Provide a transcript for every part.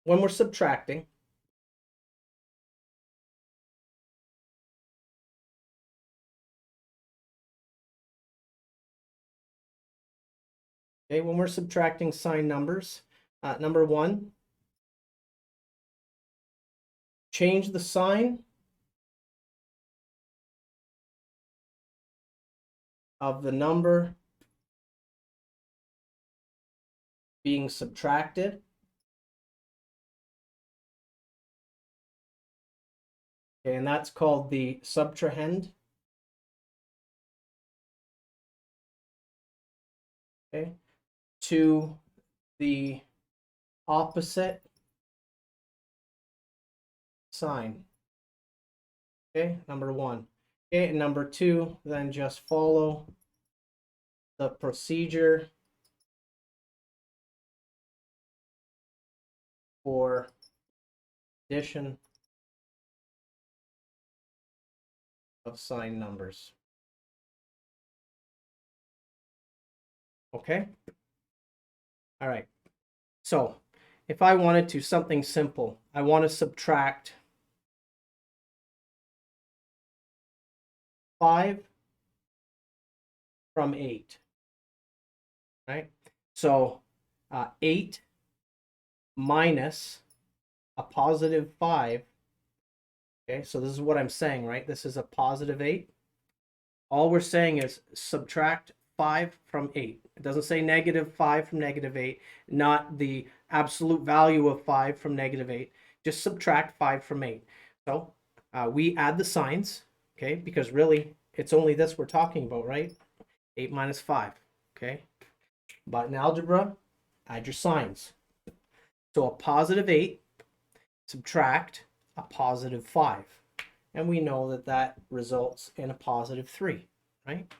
when we're subtracting, okay, when we're subtracting sign numbers, number one, change the sign of the number being subtracted. Okay, and that's called the subtrahend. Okay, to the opposite sign. Okay, number one. Okay, and number two, then just follow the procedure for addition of sign numbers. Okay. All right. So if I wanted to something simple, I want to subtract 5 from 8. Right? So 8 minus a positive 5. Okay, so this is what I'm saying, right? This is a positive 8. All we're saying is subtract 5 from 8. It doesn't say negative 5 from negative 8, not the absolute value of 5 from negative 8. Just subtract 5 from 8. So we add the signs, okay, because really it's only this we're talking about, right? 8 minus 5, okay? But in algebra, add your signs. So a positive 8 subtract a positive 5. And we know that that results in a positive 3, right?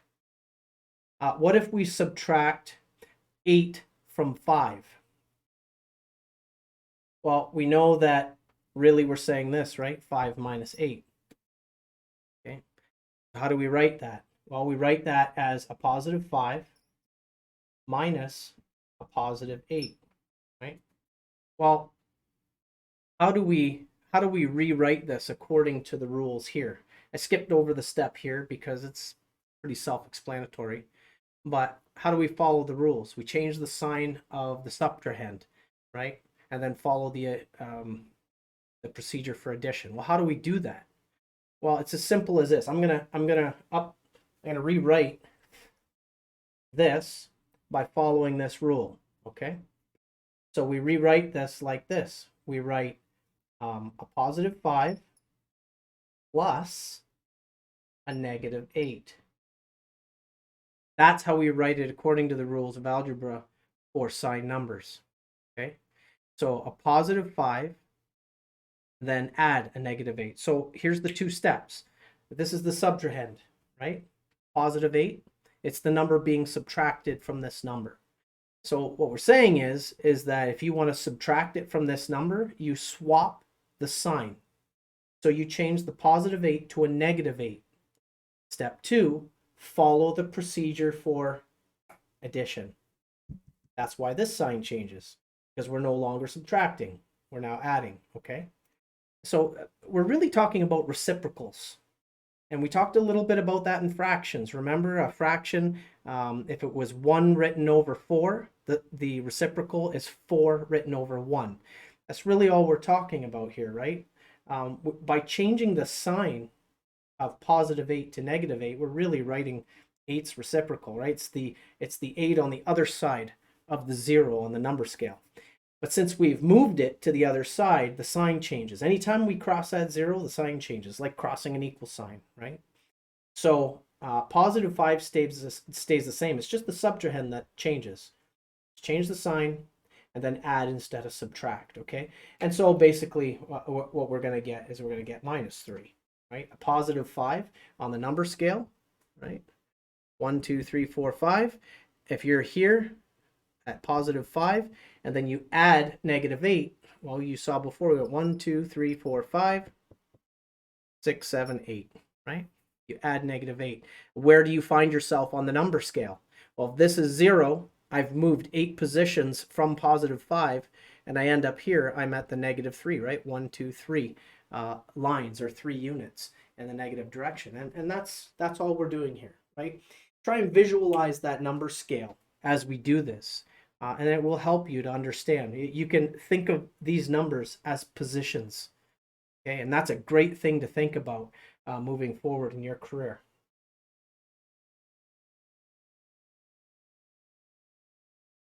What if we subtract 8 from 5? Well, we know that really we're saying this, right? 5 minus 8. Okay. How do we write that? Well, we write that as a positive 5 minus a positive 8, right? Well, how do we rewrite this according to the rules here? I skipped over the step here because it's pretty self-explanatory. But how do we follow the rules? We change the sign of the subtrahend, right? And then follow the procedure for addition. Well, how do we do that? Well, it's as simple as this. I'm gonna rewrite this by following this rule. Okay. So we rewrite this like this. We write a positive 5 plus a negative 8. That's how we write it according to the rules of algebra for sign numbers. Okay. So a positive 5, then add a negative 8. So here's the two steps. This is the subtrahend, right? Positive 8, it's the number being subtracted from this number. So what we're saying is that if you want to subtract it from this number, you swap the sign. So you change the positive 8 to a negative 8. Step 2, follow the procedure for addition. That's why this sign changes, because we're no longer subtracting. We're now adding, okay? So we're really talking about reciprocals. And we talked a little bit about that in fractions. Remember, a fraction, if it was 1 written over 4, the reciprocal is 4 written over 1. That's really all we're talking about here, right? By changing the sign of positive 8 to negative 8, we're really writing 8's reciprocal, right? It's the 8 on the other side of the 0 on the number scale. But since we've moved it to the other side, the sign changes. Anytime we cross that 0, the sign changes, like crossing an equal sign, right? So positive 5 stays the same. It's just the subtrahend that changes. Change the sign and then add instead of subtract, okay? And so basically what we're going to get is we're going to get minus 3, right? A positive 5 on the number scale, right? 1, 2, 3, 4, 5. If you're here at positive 5, and then you add negative 8, well, you saw before we got 1, 2, 3, 4, 5, 6, 7, 8, right? You add negative 8. Where do you find yourself on the number scale? Well, if this is 0, I've moved 8 positions from positive 5. and I end up here, I'm at the -3, right? 1, 2, 3 lines or 3 units in the negative direction. And that's all we're doing here, right? Try and visualize that number scale as we do this. And it will help you to understand. You can think of these numbers as positions. Okay, and that's a great thing to think about moving forward in your career.